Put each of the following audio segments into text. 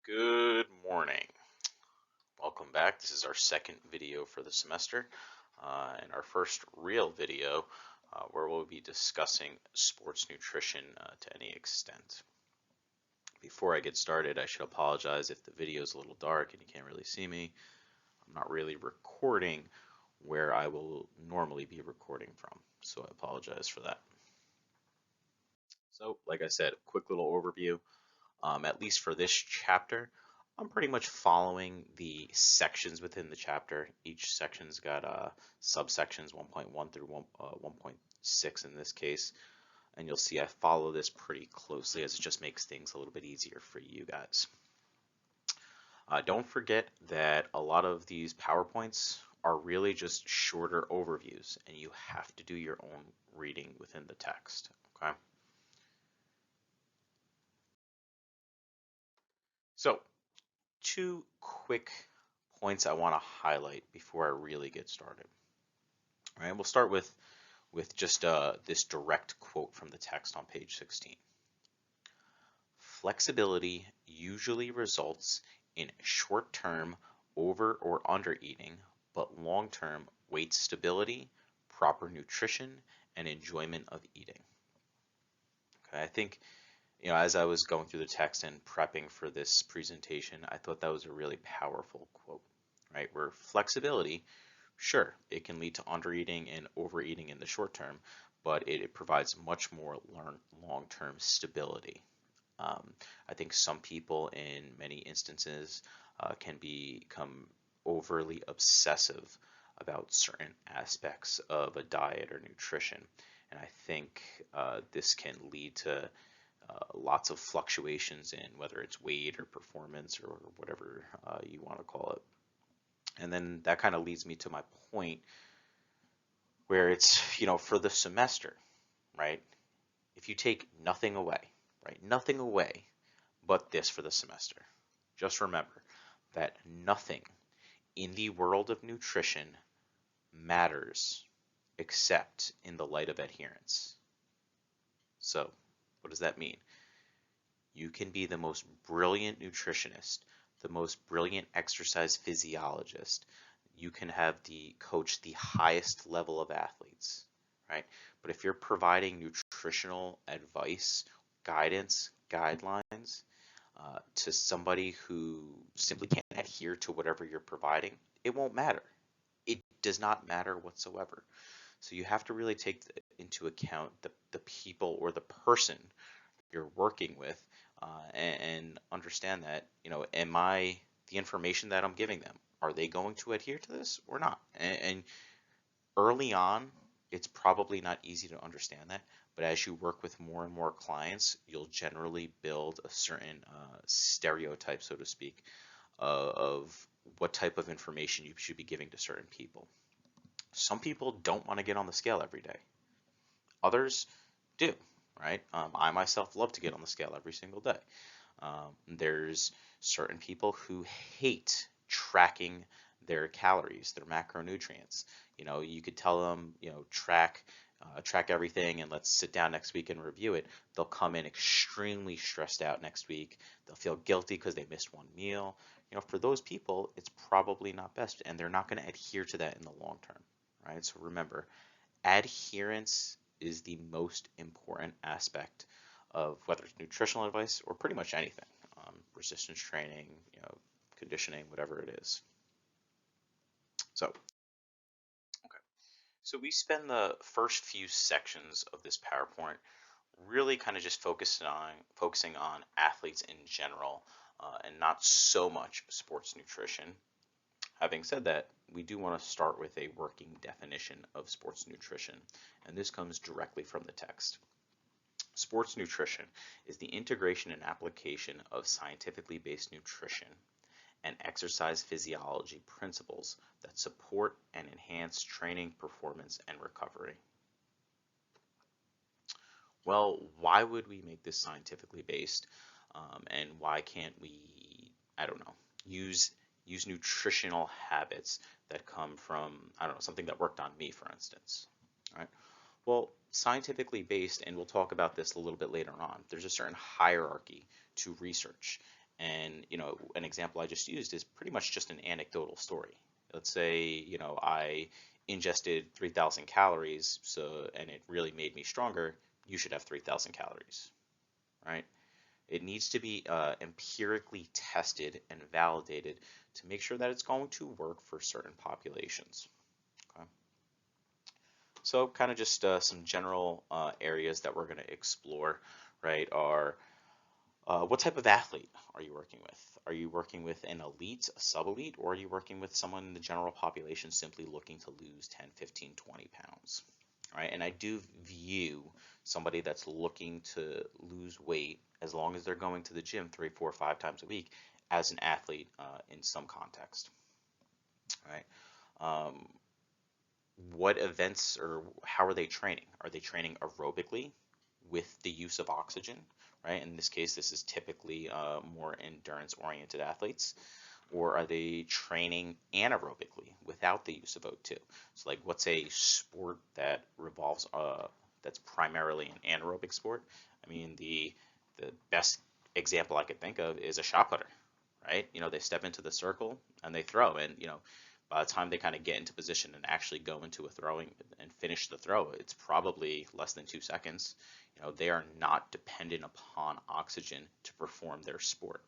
Good morning. Welcome back. This is our second video for the semester and our first real video where we'll be discussing sports nutrition to any extent. Before I get started, I should apologize if the video is a little dark and you can't really see me. I'm not really recording where I will normally be recording from, so I apologize for that. So, like I said, quick little overview. At least for this chapter, I'm pretty much following the sections within the chapter. Each section's got subsections 1.1 through 1.6 in this case. And you'll see I follow this pretty closely as it just makes things a little bit easier for you guys. Don't forget that a lot of these PowerPoints are really just shorter overviews, and you have to do your own reading within the text. Okay. So, two quick points I want to highlight before I really get started. All right, we'll start with just this direct quote from the text on page 16. Flexibility usually results in short-term over or under eating, but long-term weight stability, proper nutrition, and enjoyment of eating. Okay, I think as I was going through the text and prepping for this presentation, I thought that was a really powerful quote, right? Where flexibility, sure, it can lead to undereating and overeating in the short term, but it provides much more long-term stability. I think some people in many instances can become overly obsessive about certain aspects of a diet or nutrition. And I think this can lead to lots of fluctuations in whether it's weight or performance or whatever you want to call it. And then that kind of leads me to my point where it's, for the semester, right? If you take nothing away, right? Nothing away but this for the semester. Just remember that nothing in the world of nutrition matters except in the light of adherence. So, what does that mean? You can be the most brilliant nutritionist, the most brilliant exercise physiologist. You can have coach the highest level of athletes, right? But if you're providing nutritional advice, guidance, guidelines to somebody who simply can't adhere to whatever you're providing, it won't matter. It does not matter whatsoever. So you have to really take into account the people or the person you're working with and understand that, am I the information that I'm giving them? Are they going to adhere to this or not? And early on, it's probably not easy to understand that, but as you work with more and more clients, you'll generally build a certain stereotype, so to speak, of what type of information you should be giving to certain people. Some people don't want to get on the scale every day. Others do, right? I myself love to get on the scale every single day. There's certain people who hate tracking their calories, their macronutrients. You could tell them, track everything and let's sit down next week and review it. They'll come in extremely stressed out next week. They'll feel guilty because they missed one meal. For those people, it's probably not best, and they're not going to adhere to that in the long term, right? So remember, adherence is the most important aspect of whether it's nutritional advice or pretty much anything, resistance training, conditioning, whatever it is. So, okay. So we spend the first few sections of this PowerPoint really kind of just focusing on athletes in general, and not so much sports nutrition. Having said that, we do want to start with a working definition of sports nutrition, and this comes directly from the text. Sports nutrition is the integration and application of scientifically based nutrition and exercise physiology principles that support and enhance training, performance, and recovery. Well, why would we make this scientifically based? And why can't we, I don't know, use nutritional habits that come from, I don't know, something that worked on me, for instance, right? Well, scientifically based, and we'll talk about this a little bit later on, there's a certain hierarchy to research. And, an example I just used is pretty much just an anecdotal story. Let's say, I ingested 3,000 calories, and it really made me stronger. You should have 3,000 calories, right? It needs to be empirically tested and validated to make sure that it's going to work for certain populations. Okay? So kind of just some general areas that we're going to explore, right, are what type of athlete are you working with? Are you working with an elite, a sub-elite, or are you working with someone in the general population simply looking to lose 10, 15, 20 pounds? All right, and I do view somebody that's looking to lose weight, as long as they're going to the gym 3, 4, 5 times a week, as an athlete in some context. All right. What events or how are they training? Are they training aerobically with the use of oxygen? Right. In this case, this is typically more endurance-oriented athletes. Or are they training anaerobically without the use of O2? So, like, what's a sport that revolves that's primarily an anaerobic sport? I mean, the best example I could think of is a shot putter, right? They step into the circle and they throw, and by the time they kind of get into position and actually go into a throwing and finish the throw, it's probably less than 2 seconds. They are not dependent upon oxygen to perform their sport.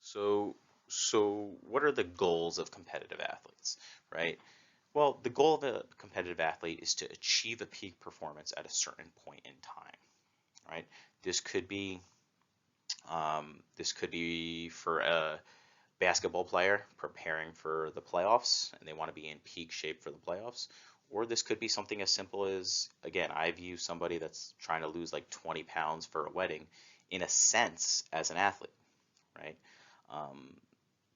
So, what are the goals of competitive athletes, right? Well, the goal of a competitive athlete is to achieve a peak performance at a certain point in time, right? This could be for a basketball player preparing for the playoffs and they want to be in peak shape for the playoffs. Or this could be something as simple as, again, I view somebody that's trying to lose like 20 pounds for a wedding in a sense as an athlete, right? Um,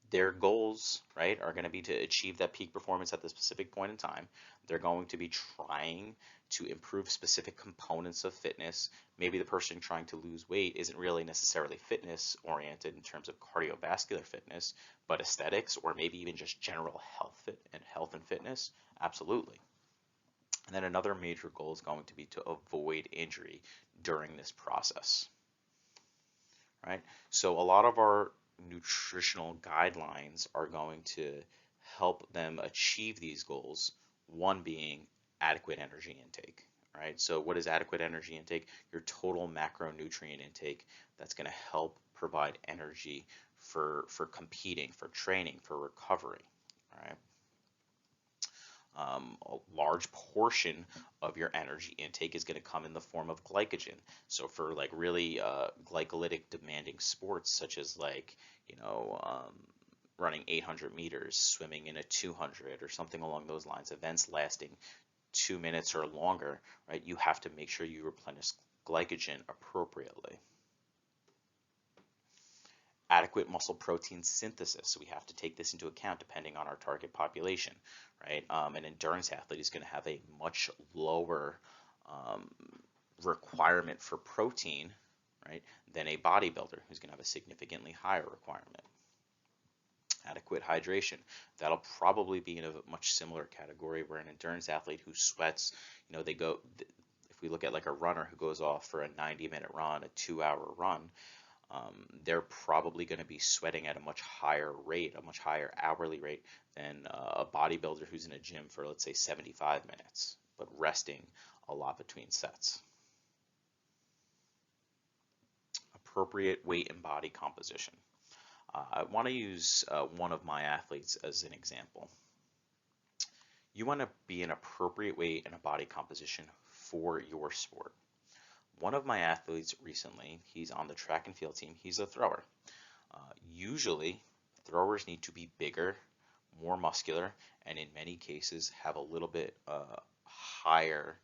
their goals, right, are going to be to achieve that peak performance at the specific point in time. They're going to be trying to improve specific components of fitness. Maybe the person trying to lose weight isn't really necessarily fitness oriented in terms of cardiovascular fitness, but aesthetics, or maybe even just general health and fitness. Absolutely. And then another major goal is going to be to avoid injury during this process, right? So a lot of our nutritional guidelines are going to help them achieve these goals. One being adequate energy intake, right? So what is adequate energy intake? Your total macronutrient intake that's going to help provide energy for competing, for training, for recovery, right? A large portion of your energy intake is going to come in the form of glycogen. So for like really glycolytic demanding sports, such as like, running 800 meters, swimming in a 200 or something along those lines, events lasting 2 minutes or longer, right? You have to make sure you replenish glycogen appropriately. Adequate muscle protein synthesis. So we have to take this into account depending on our target population, right? An endurance athlete is going to have a much lower requirement for protein, right, than a bodybuilder who's going to have a significantly higher requirement. Adequate hydration. That'll probably be in a much similar category where an endurance athlete who sweats, if we look at like a runner who goes off for a 90-minute run, a 2-hour run, they're probably going to be sweating at a much higher rate, a much higher hourly rate than a bodybuilder who's in a gym for, let's say, 75 minutes, but resting a lot between sets. Appropriate weight and body composition. I want to use one of my athletes as an example. You want to be an appropriate weight and a body composition for your sport. One of my athletes recently, he's on the track and field team, he's a thrower. Usually, throwers need to be bigger, more muscular, and in many cases have a little bit higher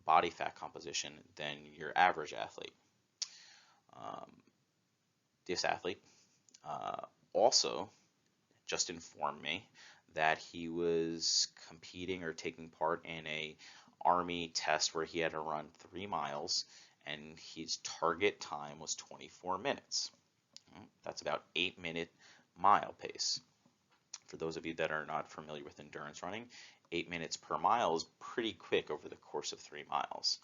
body fat composition than your average athlete. This athlete also just informed me that he was competing or taking part in a Army test where he had to run 3 miles and his target time was 24 minutes. That's about 8-minute mile pace. For those of you that are not familiar with endurance running, 8 minutes per mile is pretty quick over the course of 3 miles.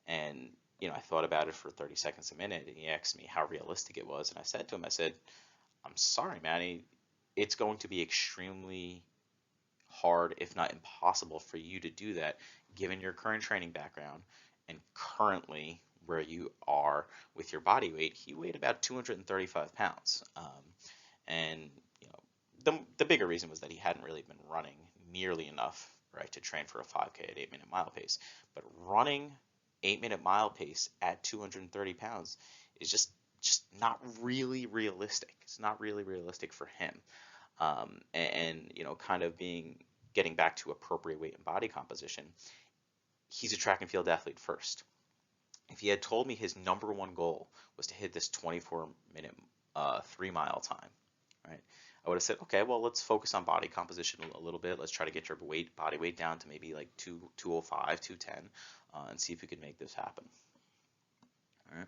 And I thought about it for 30 seconds a minute, and he asked me how realistic it was, and I said to him, I said, I'm sorry, Manny, it's going to be extremely hard, if not impossible, for you to do that, given your current training background and currently where you are with your body weight. He weighed about 235 pounds, and the bigger reason was that he hadn't really been running nearly enough, right, to train for a 5K at 8-minute mile pace. But running 8-minute mile pace at 230 pounds is just not really realistic. It's not really realistic for him. And kind of getting back to appropriate weight and body composition, he's a track and field athlete first. If he had told me his number one goal was to hit this 24-minute 3-mile time, right, I would have said, okay, well, let's focus on body composition a little bit. Let's try to get your body weight down to maybe like 205, 210, and see if we could make this happen. All right.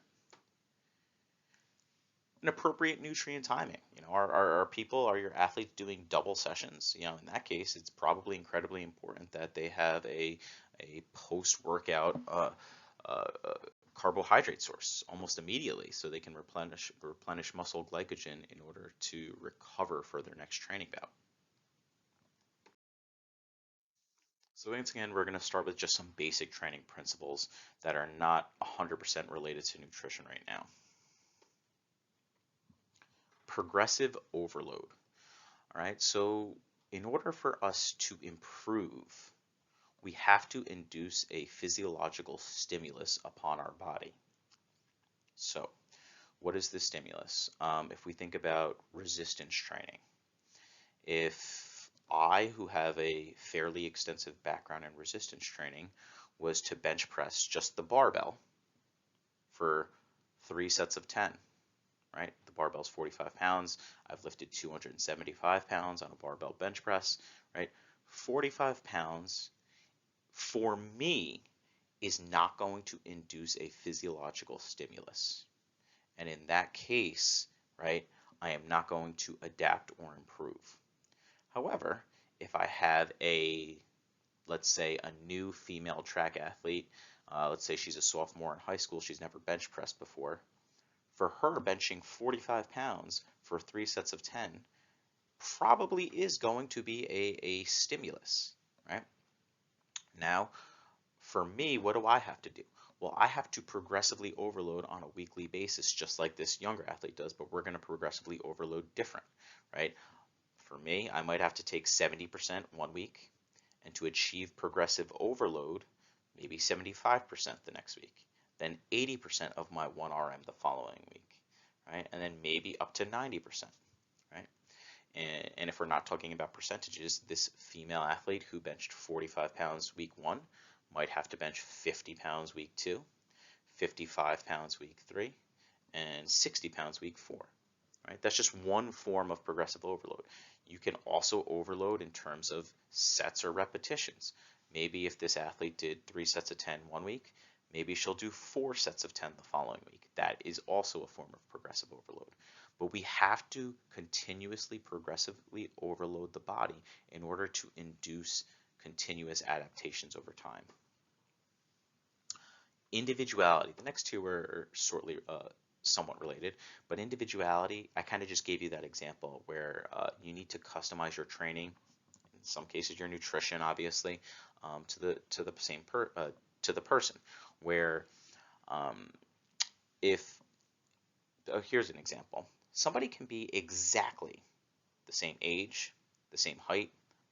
An appropriate nutrient timing. Are your athletes doing double sessions? In that case, it's probably incredibly important that they have a post-workout uh, carbohydrate source almost immediately, so they can replenish muscle glycogen in order to recover for their next training bout. So once again, we're going to start with just some basic training principles that are not 100% related to nutrition right now. Progressive overload. All right, so in order for us to improve, we have to induce a physiological stimulus upon our body. So what is the stimulus? If we think about resistance training, if I, who have a fairly extensive background in resistance training, was to bench press just the barbell for 3 sets of 10, right? The barbell's 45 pounds. I've lifted 275 pounds on a barbell bench press, right? 45 pounds for me is not going to induce a physiological stimulus. And in that case, right, I am not going to adapt or improve. However, if I have let's say a new female track athlete, let's say she's a sophomore in high school, she's never bench pressed before, for her, benching 45 pounds for 3 sets of 10 probably is going to be a stimulus, right? Now, for me, what do I have to do? Well, I have to progressively overload on a weekly basis, just like this younger athlete does, but we're going to progressively overload different, right? For me, I might have to take 70% one week, and to achieve progressive overload, maybe 75% the next week, then 80% of my 1RM the following week, right? And then maybe up to 90%, right? And if we're not talking about percentages, this female athlete who benched 45 pounds week 1 might have to bench 50 pounds week 2, 55 pounds week 3, and 60 pounds week 4, right? That's just one form of progressive overload. You can also overload in terms of sets or repetitions. Maybe if this athlete did 3 sets of 10 one week, maybe she'll do 4 sets of 10 the following week. That is also a form of progressive overload. But we have to continuously, progressively overload the body in order to induce continuous adaptations over time. Individuality. The next two are somewhat related, but individuality, I kind of just gave you that example where you need to customize your training, in some cases your nutrition, obviously, to the person. Where here's an example. Somebody can be exactly the same age, the same height,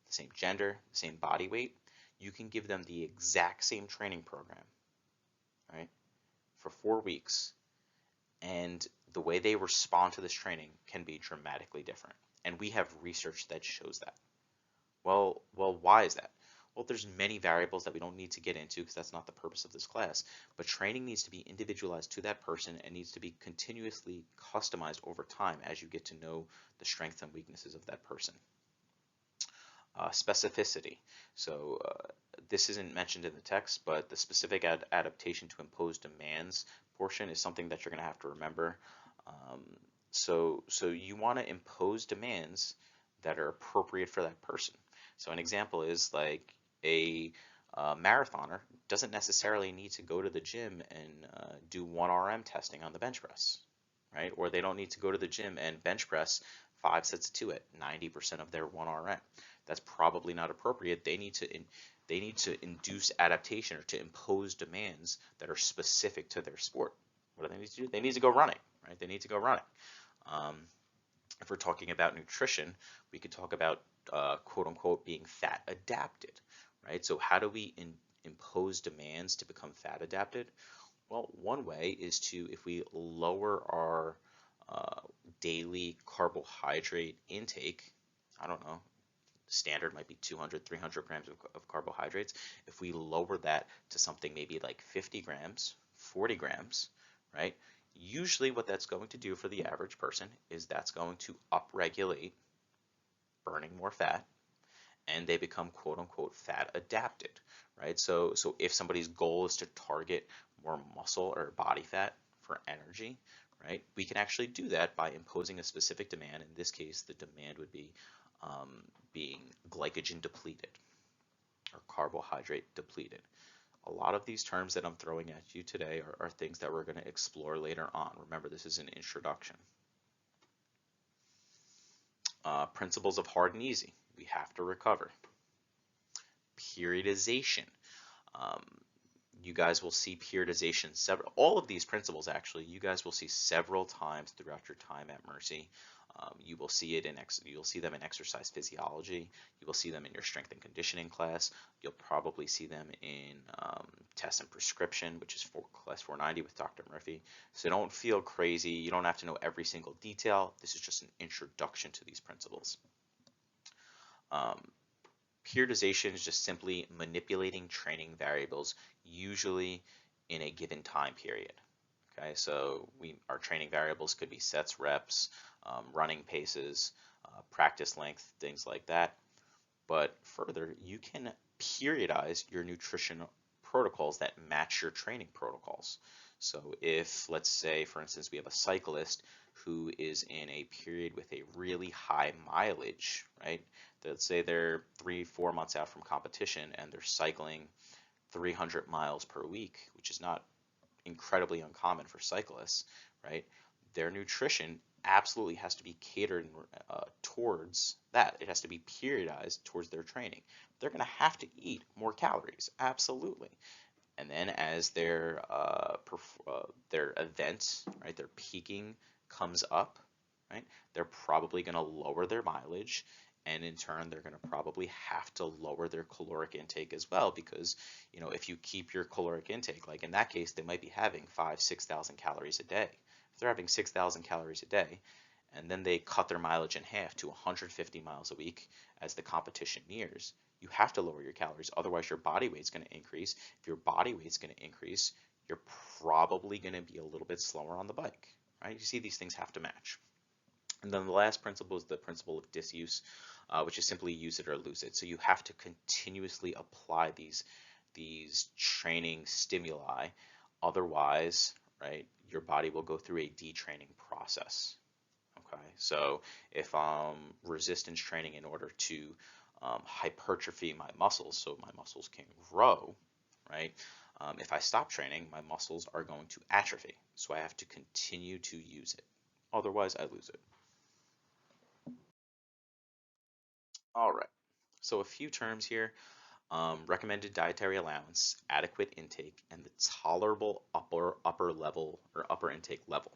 the same gender, the same body weight. You can give them the exact same training program, right, for 4 weeks, and the way they respond to this training can be dramatically different. And we have research that shows that. Well, why is that? Well, there's many variables that we don't need to get into because that's not the purpose of this class. But training needs to be individualized to that person and needs to be continuously customized over time as you get to know the strengths and weaknesses of that person. Specificity. So this isn't mentioned in the text, but the specific adaptation to impose demands portion is something that you're going to have to remember. So you want to impose demands that are appropriate for that person. So an example is like a A marathoner doesn't necessarily need to go to the gym and do 1 RM testing on the bench press, right? Or they don't need to go to the gym and bench press 5 sets of 2 at 90% of their 1 RM. That's probably not appropriate. They need to induce adaptation or to impose demands that are specific to their sport. What do they need to do? They need to go running, right? They need to go running. Um, if we're talking about nutrition, we could talk about quote unquote being fat adapted, right? So how do we impose demands to become fat adapted? Well, one way is to, if we lower our daily carbohydrate intake, I don't know, standard might be 200, 300 grams of carbohydrates. If we lower that to something maybe like 50 grams, 40 grams, right? Usually what that's going to do for the average person is that's going to upregulate burning more fat, and they become quote unquote fat adapted, right? So if somebody's goal is to target more muscle or body fat for energy, right, we can actually do that by imposing a specific demand. In this case, the demand would be being glycogen depleted or carbohydrate depleted. A lot of these terms that I'm throwing at you today are things that we're going to explore later on. Remember, this is an introduction. Principles of hard and easy. We have to recover. Periodization. Um, you guys will see periodization all of these principles actually, you guys will see several times throughout your time at Mercy. You will see it you'll see them in exercise physiology. You will see them in your strength and conditioning class. You'll probably see them in test and prescription, which is for class 490 with Dr. Murphy. So don't feel crazy. You don't have to know every single detail. This is just an introduction to these principles. Periodization is just simply manipulating training variables, usually in a given time period. Okay, so our training variables could be sets, reps, running paces, practice length, things like that. But further, you can periodize your nutrition protocols that match your training protocols. So if, let's say, for instance, we have a cyclist who is in a period with a really high mileage, right? Let's say they're 3-4 months out from competition and they're cycling 300 miles per week, which is not incredibly uncommon for cyclists, right? Their nutrition absolutely has to be catered towards that. It has to be periodized towards their training. They're going to have to eat more calories, absolutely. And then as their event, right, their peaking comes up, right, they're probably going to lower their mileage, and in turn they're going to probably have to lower their caloric intake as well, because if you keep your caloric intake, like in that case, they might be having 5,000-6,000 calories a day. If they're having 6,000 calories a day, and then they cut their mileage in half to 150 miles a week as the competition nears, you have to lower your calories, otherwise your body weight's going to increase. If your body weight's going to increase, you're probably going to be a little bit slower on the bike, right? You see, these things have to match. And then the last principle is the principle of disuse, which is simply use it or lose it. So you have to continuously apply these training stimuli, otherwise, right, your body will go through a detraining process. Okay, so if I'm resistance training in order to hypertrophy my muscles so my muscles can grow, right? If I stop training, my muscles are going to atrophy. So I have to continue to use it. Otherwise, I lose it. All right. So a few terms here. Recommended dietary allowance, adequate intake, and the tolerable upper level or upper intake level.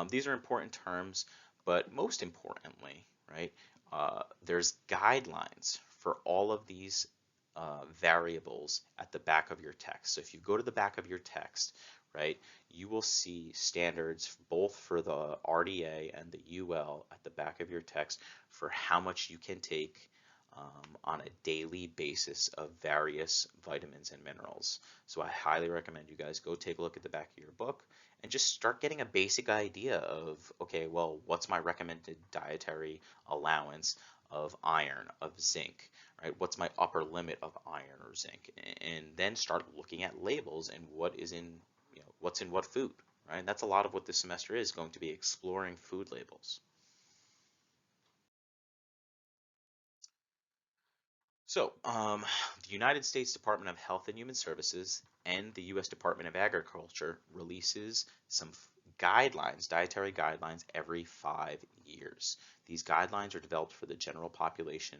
These are important terms, but most importantly, right, there's guidelines for all of these variables at the back of your text. So if you go to the back of your text, right, you will see standards both for the RDA and the UL at the back of your text for how much you can take on a daily basis of various vitamins and minerals. So I highly recommend you guys go take a look at the back of your book and just start getting a basic idea of, okay, well, what's my recommended dietary allowance of iron, of zinc, right? What's my upper limit of iron or zinc? And then start looking at labels and what is in, what's in what food, right? And that's a lot of what this semester is going to be, exploring food labels. The United States Department of Health and Human Services and the U.S. Department of Agriculture releases some guidelines, dietary guidelines, every 5 years. These guidelines are developed for the general population.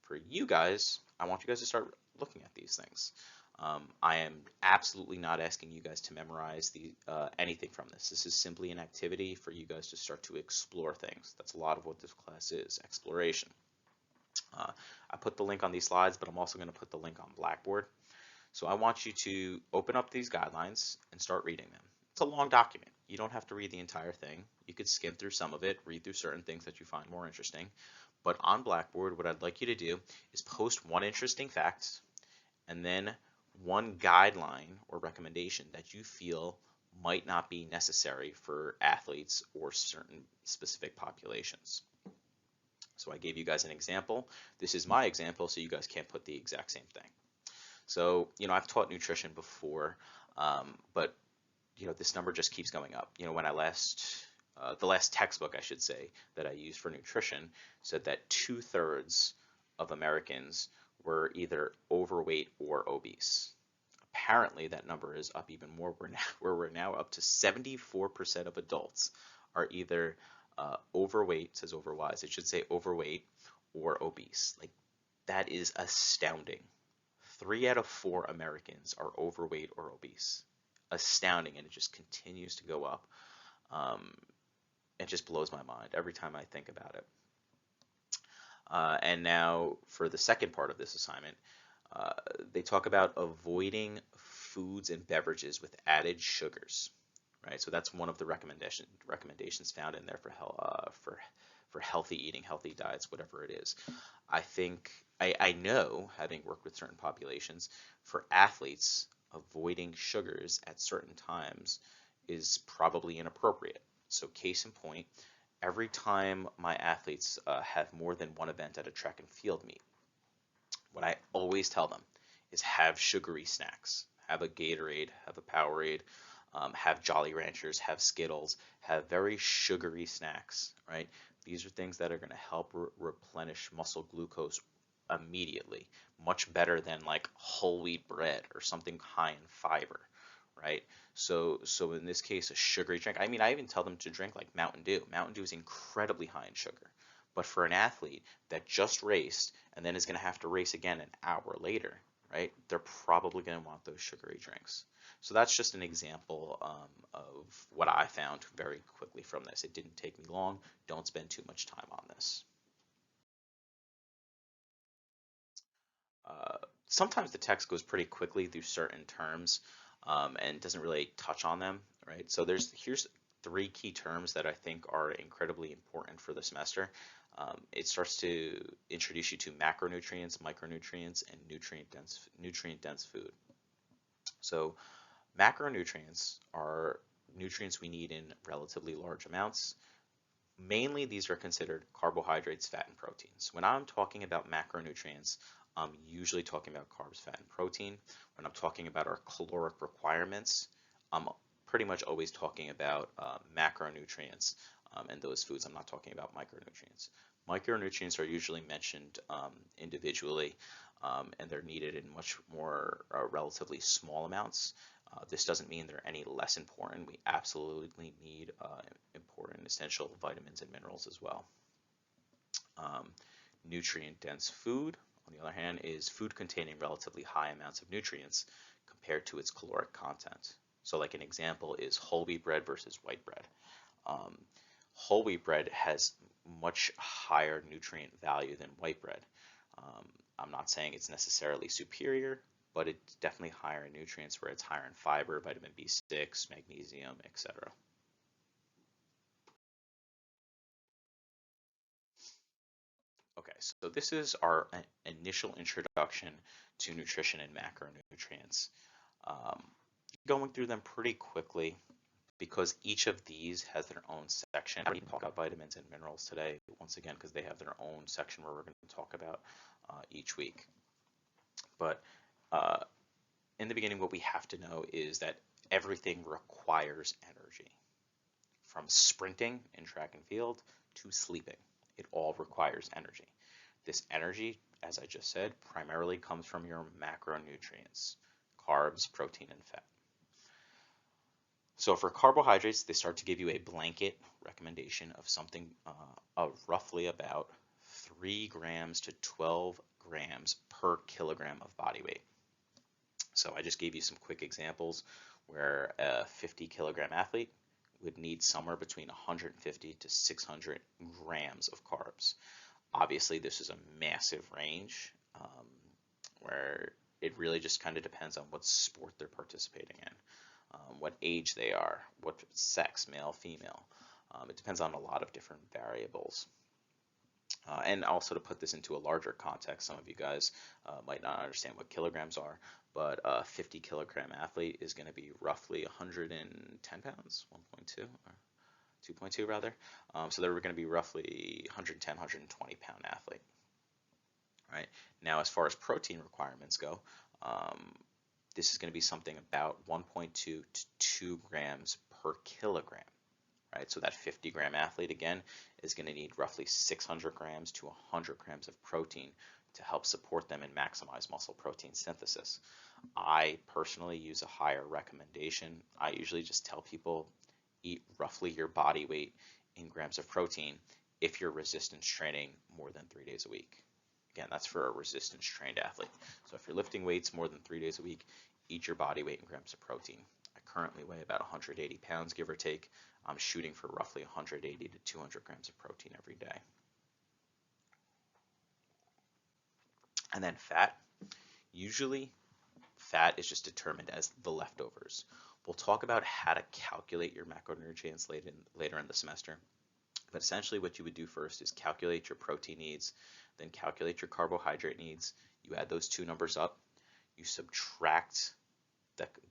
For you guys, I want you guys to start looking at these things. I am absolutely not asking you guys to memorize anything from this. This is simply an activity for you guys to start to explore things. That's a lot of what this class is, exploration. I put the link on these slides, but I'm also going to put the link on Blackboard. So I want you to open up these guidelines and start reading them. It's a long document. You don't have to read the entire thing. You could skim through some of it, read through certain things that you find more interesting. But on Blackboard, what I'd like you to do is post one interesting fact and then one guideline or recommendation that you feel might not be necessary for athletes or certain specific populations. So I gave you guys an example. This is my example, so you guys can't put the exact same thing. So, I've taught nutrition before, but, this number just keeps going up. When the last textbook, I should say, that I used for nutrition said that 2/3 of Americans were either overweight or obese. Apparently, that number is up even more. We're now up to 74% of adults are either overweight, it says overwise, it should say overweight or obese. Like, that is astounding. 3 out of 4 Americans are overweight or obese. Astounding, and it just continues to go up. It just blows my mind every time I think about it. And now for the second part of this assignment, they talk about avoiding foods and beverages with added sugars. Right, so that's one of the recommendations found in there for healthy eating, healthy diets, whatever it is. I know, having worked with certain populations, for athletes, avoiding sugars at certain times is probably inappropriate. So case in point, every time my athletes have more than one event at a track and field meet, what I always tell them is have sugary snacks. Have a Gatorade, have a Powerade, have Jolly Ranchers, have Skittles, have very sugary snacks, right? These are things that are going to help replenish muscle glucose immediately, much better than like whole wheat bread or something high in fiber, right? So in this case, a sugary drink. I mean, I even tell them to drink like Mountain Dew. Mountain Dew is incredibly high in sugar. But for an athlete that just raced and then is going to have to race again an hour later, right? They're probably going to want those sugary drinks. So that's just an example of what I found very quickly from this. It didn't take me long. Don't spend too much time on this. Sometimes the text goes pretty quickly through certain terms and doesn't really touch on them, right? So here's 3 key terms that I think are incredibly important for the semester. It starts to introduce you to macronutrients, micronutrients, and nutrient-dense food. So macronutrients are nutrients we need in relatively large amounts. Mainly, these are considered carbohydrates, fat, and proteins. When I'm talking about macronutrients, I'm usually talking about carbs, fat, and protein. When I'm talking about our caloric requirements, I'm pretty much always talking about macronutrients and those foods. I'm not talking about micronutrients. Micronutrients are usually mentioned individually, and they're needed in much more relatively small amounts. This doesn't mean they're any less important. We absolutely need important essential vitamins and minerals as well. Nutrient-dense food, on the other hand, is food containing relatively high amounts of nutrients compared to its caloric content. So like an example is whole wheat bread versus white bread. Whole wheat bread has much higher nutrient value than white bread. I'm not saying it's necessarily superior, but it's definitely higher in nutrients, where it's higher in fiber, vitamin B6, magnesium, etc. Okay, so this is our initial introduction to nutrition and macronutrients. Um, Going through them pretty quickly because each of these has their own section. I already talked about vitamins and minerals today, once again, because they have their own section where we're going to talk about each week. But in the beginning, what we have to know is that everything requires energy. From sprinting in track and field to sleeping, it all requires energy. This energy, as I just said, primarily comes from your macronutrients, carbs, protein, and fat. So for carbohydrates, they start to give you a blanket recommendation of something of roughly about 3 grams to 12 grams per kilogram of body weight. So I just gave you some quick examples where a 50 kilogram athlete would need somewhere between 150 to 600 grams of carbs. Obviously, this is a massive range where it really just kind of depends on what sport they're participating in, what age they are, what sex, male, female. It depends on a lot of different variables. And also to put this into a larger context, some of you guys might not understand what kilograms are, but a 50 kilogram athlete is going to be roughly 110 pounds, 1.2 or 2.2 rather. So they're going to be roughly 110, 120 pound athlete. Right now, as far as protein requirements go, this is going to be something about 1.2 to 2 grams per kilogram. Right, so that 50 gram athlete again is going to need roughly 600 grams to 100 grams of protein to help support them and maximize muscle protein synthesis. I personally use a higher recommendation. I usually just tell people eat roughly your body weight in grams of protein if you're resistance training more than 3 days a week. Again, that's for a resistance trained athlete. So if you're lifting weights more than 3 days a week, eat your body weight in grams of protein. I currently weigh about 180 pounds, give or take. I'm shooting for roughly 180 to 200 grams of protein every day. And then fat. Usually, fat is just determined as the leftovers. We'll talk about how to calculate your macronutrients later in the semester. But essentially what you would do first is calculate your protein needs, then calculate your carbohydrate needs. You add those two numbers up. You subtract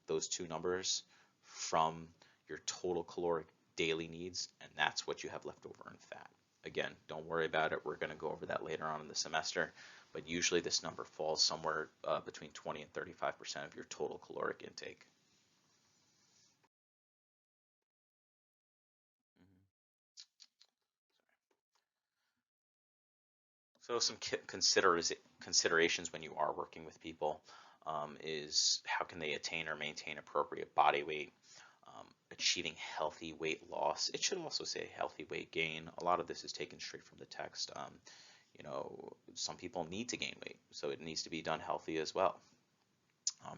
those two numbers from your total caloric daily needs, and that's what you have left over in fat. Again, don't worry about it. We're going to go over that later on in the semester, but usually this number falls somewhere between 20 and 35% of your total caloric intake. So some considerations when you are working with people is how can they attain or maintain appropriate body weight, achieving healthy weight loss. It should also say healthy weight gain. A lot of this is taken straight from the text. Some people need to gain weight, so it needs to be done healthy as well.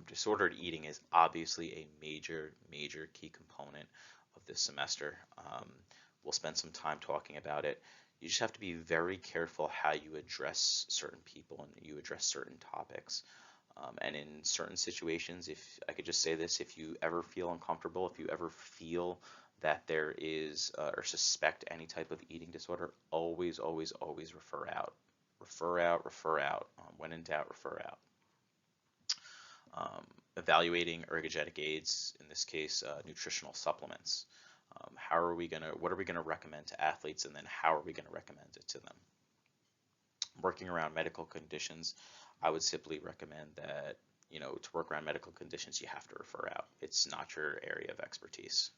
Disordered eating is obviously a major key component of this semester. We'll spend some time talking about it. You just have to be very careful how you address certain people and you address certain topics. And in certain situations, if I could just say this, if you ever feel uncomfortable, if you ever feel that there is or suspect any type of eating disorder, always refer out. Refer out. When in doubt, refer out. Evaluating ergogenic aids, in this case, nutritional supplements. What are we gonna recommend to athletes, and then how are we gonna recommend it to them? Working around medical conditions, I would simply recommend that, to work around medical conditions, you have to refer out. It's not your area of expertise.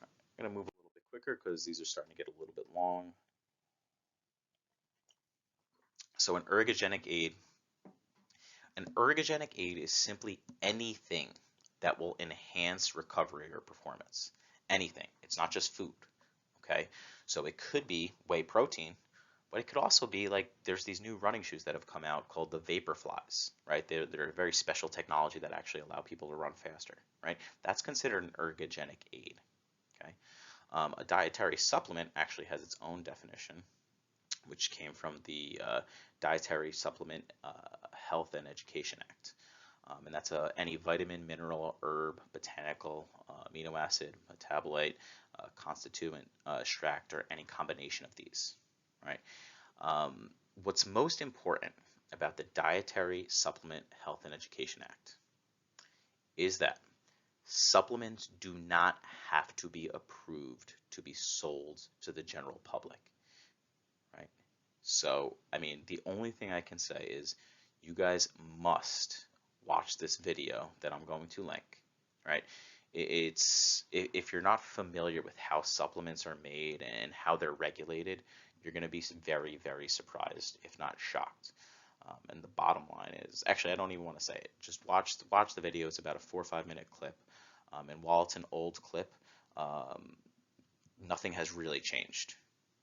I'm gonna move a little bit quicker because these are starting to get a little bit long. So an ergogenic aid is simply anything that will enhance recovery or performance. Anything. It's not just food. Okay, so it could be whey protein, but it could also be like there's these new running shoes that have come out called the Vaporflies, right? They're a very special technology that actually allow people to run faster, right? That's considered an ergogenic aid. Okay, a dietary supplement actually has its own definition, which came from the Dietary Supplement Health and Education Act. And that's any vitamin, mineral, herb, botanical, amino acid, metabolite, constituent, extract, or any combination of these, right? What's most important about the Dietary Supplement Health and Education Act is that supplements do not have to be approved to be sold to the general public, right? So, I mean, the only thing I can say is you guys must watch this video that I'm going to link, right? if you're not familiar with how supplements are made and how they're regulated, you're going to be very, very surprised, if not shocked. And the bottom line is, actually, I don't even want to say it. Just watch the video. It's about a 4 or 5 minute clip. And while it's an old clip, um, nothing has really changed,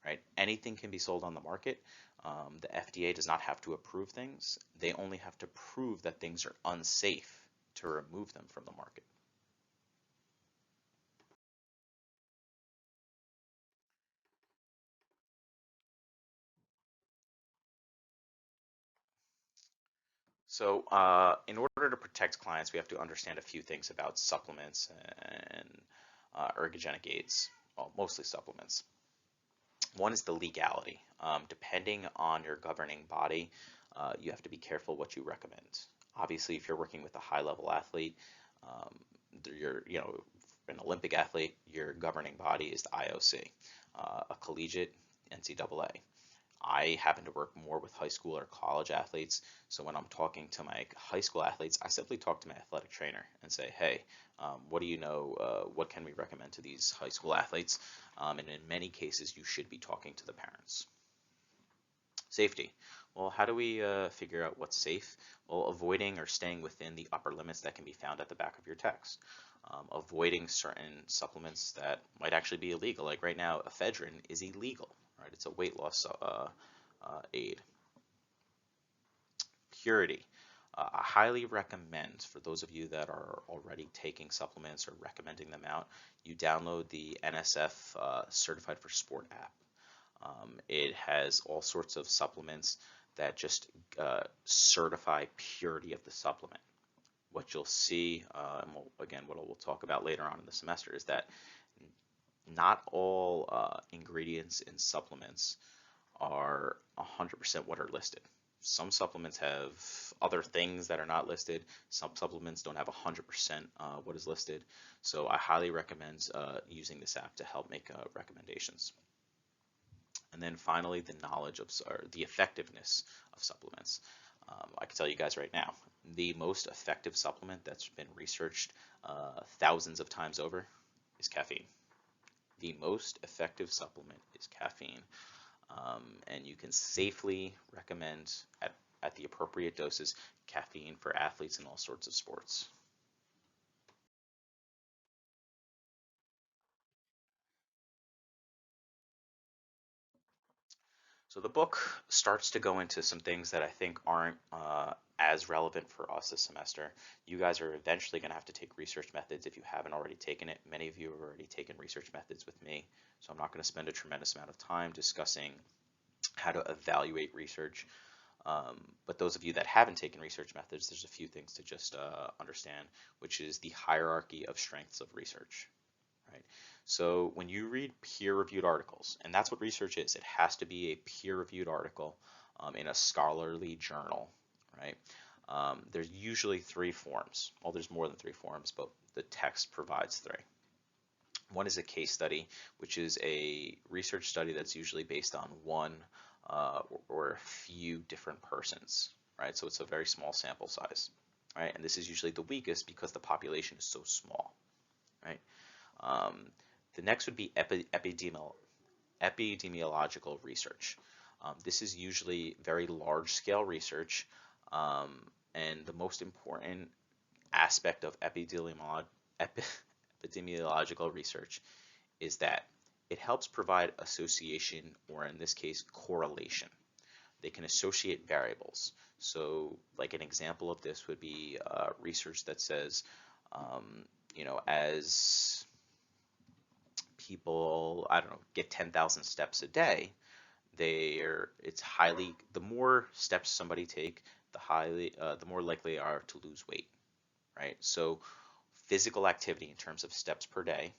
right? Anything can be sold on the market. The FDA does not have to approve things. They only have to prove that things are unsafe to remove them from the market. So, in order to protect clients, we have to understand a few things about supplements and ergogenic aids, well, mostly supplements. One is the legality. Depending on your governing body, you have to be careful what you recommend. Obviously, if you're working with a high-level athlete, um, you're an Olympic athlete, your governing body is the IOC. A collegiate, NCAA. I happen to work more with high school or college athletes. So when I'm talking to my high school athletes, I simply talk to my athletic trainer and say, hey, what do you know? What can we recommend to these high school athletes? And in many cases, you should be talking to the parents. Safety. Well, how do we figure out what's safe? Well, avoiding or staying within the upper limits that can be found at the back of your text. Avoiding certain supplements that might actually be illegal. Like right now, ephedrine is illegal, right? It's a weight loss aid. Purity. I highly recommend, for those of you that are already taking supplements or recommending them out, you download the NSF Certified for Sport app. It has all sorts of supplements that just certify purity of the supplement. What you'll see, and again, what we'll talk about later on in the semester, is that not all ingredients in supplements are 100% what are listed. Some supplements have other things that are not listed. Some supplements don't have 100% what is listed. So I highly recommend using this app to help make recommendations. And then finally, the knowledge of, or the effectiveness of supplements. I can tell you guys right now, the most effective supplement that's been researched thousands of times over is caffeine. The most effective supplement is caffeine. And you can safely recommend at the appropriate doses caffeine for athletes in all sorts of sports. So the book starts to go into some things that I think aren't as relevant for us this semester. You guys are eventually going to have to take research methods if you haven't already taken it. Many of you have already taken research methods with me, so I'm not going to spend a tremendous amount of time discussing how to evaluate research. But those of you that haven't taken research methods, there's a few things to just understand, which is the hierarchy of strengths of research. Right? So when you read peer-reviewed articles, and that's what research is, it has to be a peer-reviewed article in a scholarly journal, right? There's usually three forms. Well, there's more than three forms, but the text provides three. One is a case study, which is a research study that's usually based on one or a few different persons, right? So it's a very small sample size, right? And this is usually the weakest because the population is so small, right? The next would be epidemiological research. This is usually very large-scale research, and the most important aspect of epidemiological research is that it helps provide association, or in this case, correlation. They can associate variables. So, like an example of this would be research that says, as people, I don't know, get 10,000 steps a day, the more steps somebody take, the more likely they are to lose weight, right? So physical activity in terms of steps per day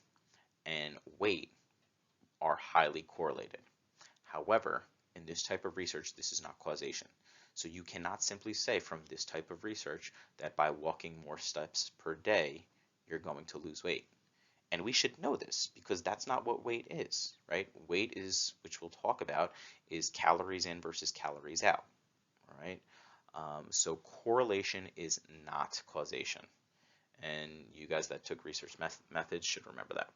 and weight are highly correlated. However, in this type of research, this is not causation. So you cannot simply say from this type of research that by walking more steps per day, you're going to lose weight. And we should know this because that's not what weight is, right? Weight is, which we'll talk about, is calories in versus calories out, all right? So correlation is not causation. and you guys that took research methods should remember that.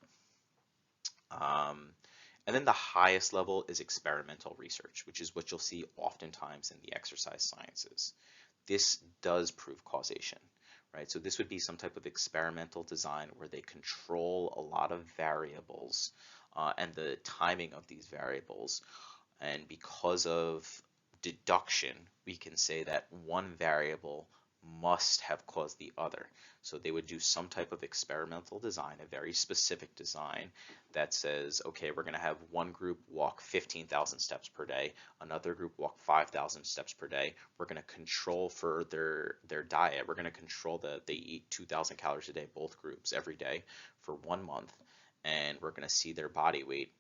And then the highest level is experimental research, which is what you'll see oftentimes in the exercise sciences. This does prove causation, right? So this would be some type of experimental design where they control a lot of variables and the timing of these variables. And because of deduction, we can say that one variable must have caused the other. So they would do some type of experimental design, a very specific design that says, okay, we're going to have one group walk 15,000 steps per day, another group walk 5,000 steps per day. We're going to control for their diet. We're going to control that they eat 2,000 calories a day, both groups, every day for 1 month. And we're going to see their body weight,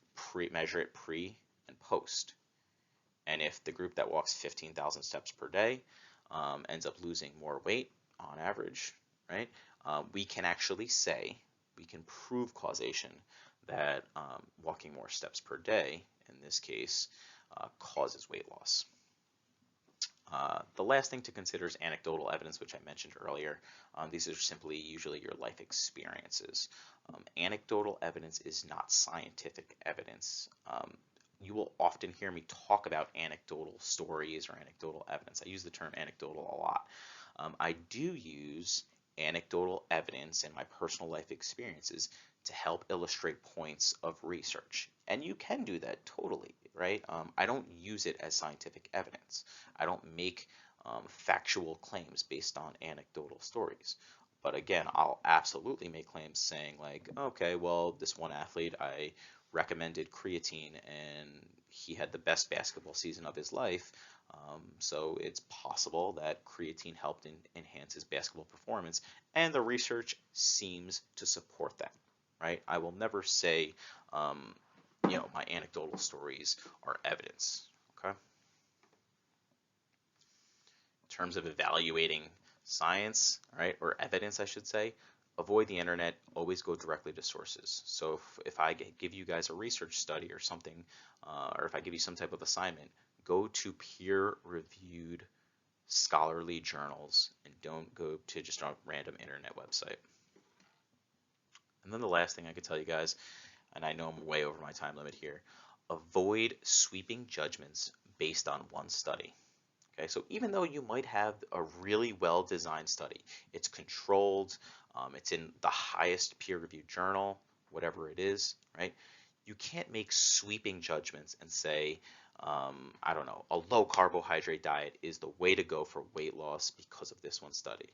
measure it pre and post. And if the group that walks 15,000 steps per day ends up losing more weight on average, right, we can actually say, we can prove causation that walking more steps per day, in this case, causes weight loss. The last thing to consider is anecdotal evidence, which I mentioned earlier. These are simply usually your life experiences. Anecdotal evidence is not scientific evidence. You will often hear me talk about anecdotal stories or anecdotal evidence. I use the term anecdotal a lot. I do use anecdotal evidence in my personal life experiences to help illustrate points of research. And you can do that totally, right? I don't use it as scientific evidence. I don't make factual claims based on anecdotal stories. But again, I'll absolutely make claims saying like, okay, well, this one athlete, I recommended creatine and he had the best basketball season of his life. So it's possible that creatine helped enhance his basketball performance, and the research seems to support that, right? I will never say, my anecdotal stories are evidence, okay? In terms of evaluating science, right, or evidence, I should say, avoid the internet, always go directly to sources. So if I give you guys a research study or something, or if I give you some type of assignment, go to peer-reviewed scholarly journals and don't go to just a random internet website. And then the last thing I could tell you guys, and I know I'm way over my time limit here, avoid sweeping judgments based on one study. Okay, so even though you might have a really well-designed study, it's controlled, it's in the highest peer-reviewed journal, whatever it is, right? You can't make sweeping judgments and say, I don't know, a low carbohydrate diet is the way to go for weight loss because of this one study.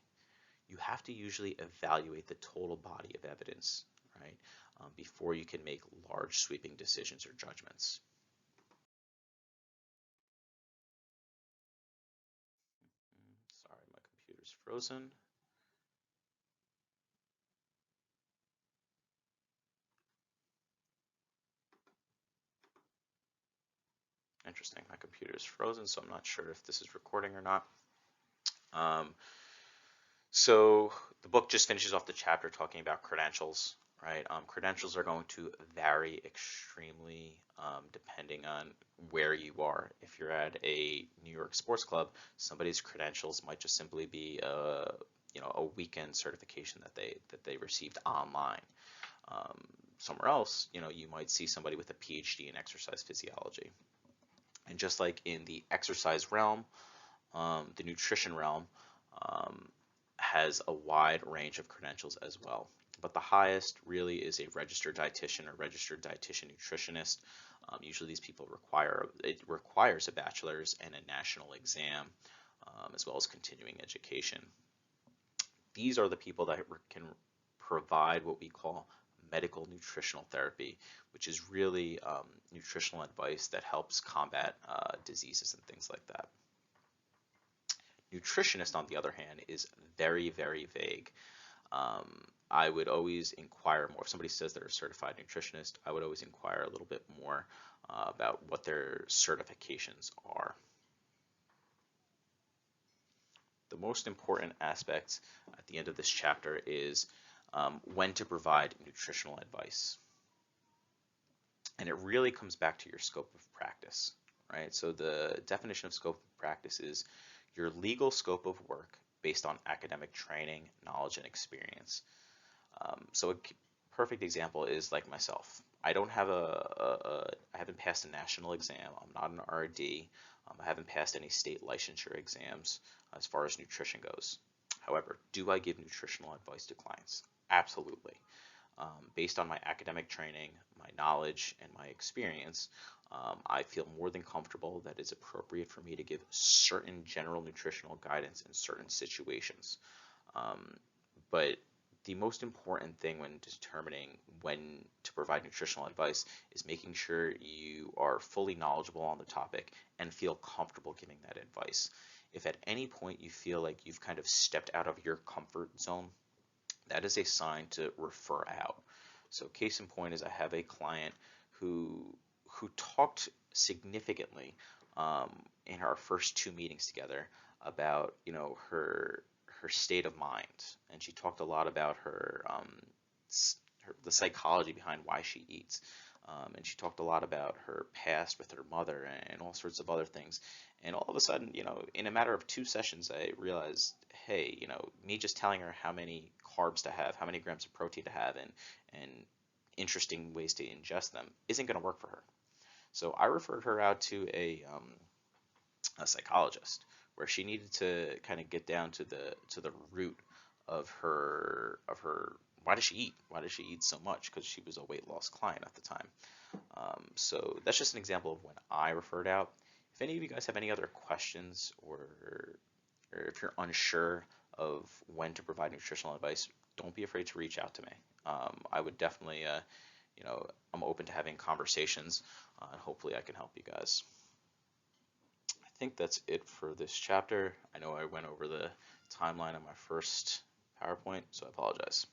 You have to usually evaluate the total body of evidence, right, before you can make large sweeping decisions or judgments. Sorry, my computer's frozen. Interesting, my computer is frozen, so I'm not sure if this is recording or not. So the book just finishes off the chapter talking about credentials, right? Credentials are going to vary extremely depending on where you are. If you're at a New York sports club, somebody's credentials might just simply be a weekend certification that they received online. Somewhere else, you might see somebody with a PhD in exercise physiology. And just like in the exercise realm, the nutrition realm has a wide range of credentials as well. But the highest really is a registered dietitian or registered dietitian nutritionist. Usually these people requires a bachelor's and a national exam, as well as continuing education. These are the people that can provide what we call medical nutritional therapy, which is really nutritional advice that helps combat diseases and things like that. Nutritionist, on the other hand, is very, very vague. I would always inquire more. If somebody says they're a certified nutritionist, I would always inquire a little bit more about what their certifications are. The most important aspect at the end of this chapter is when to provide nutritional advice. And it really comes back to your scope of practice, right? So the definition of scope of practice is your legal scope of work based on academic training, knowledge, and experience. So a perfect example is like myself. I don't have I haven't passed a national exam. I'm not an RD. I haven't passed any state licensure exams as far as nutrition goes. However, do I give nutritional advice to clients? Absolutely. Based on my academic training, my knowledge, and my experience, I feel more than comfortable that it's appropriate for me to give certain general nutritional guidance in certain situations. But the most important thing when determining when to provide nutritional advice is making sure you are fully knowledgeable on the topic and feel comfortable giving that advice. If at any point you feel like you've kind of stepped out of your comfort zone, that is a sign to refer out. So case in point is I have a client who talked significantly in our first 2 meetings together about her state of mind, and she talked a lot about the psychology behind why she eats. And she talked a lot about her past with her mother and all sorts of other things. And all of a sudden, in a matter of 2 sessions, I realized, hey, me just telling her how many carbs to have, how many grams of protein to have, and interesting ways to ingest them isn't going to work for her. So I referred her out to a psychologist, where she needed to kind of get down to the root of her why does she eat? Why does she eat so much? Because she was a weight loss client at the time. So that's just an example of when I referred out. If any of you guys have any other questions, or if you're unsure of when to provide nutritional advice, don't be afraid to reach out to me. I would definitely, I'm open to having conversations, and hopefully I can help you guys. I think that's it for this chapter. I know I went over the timeline on my first PowerPoint, so I apologize.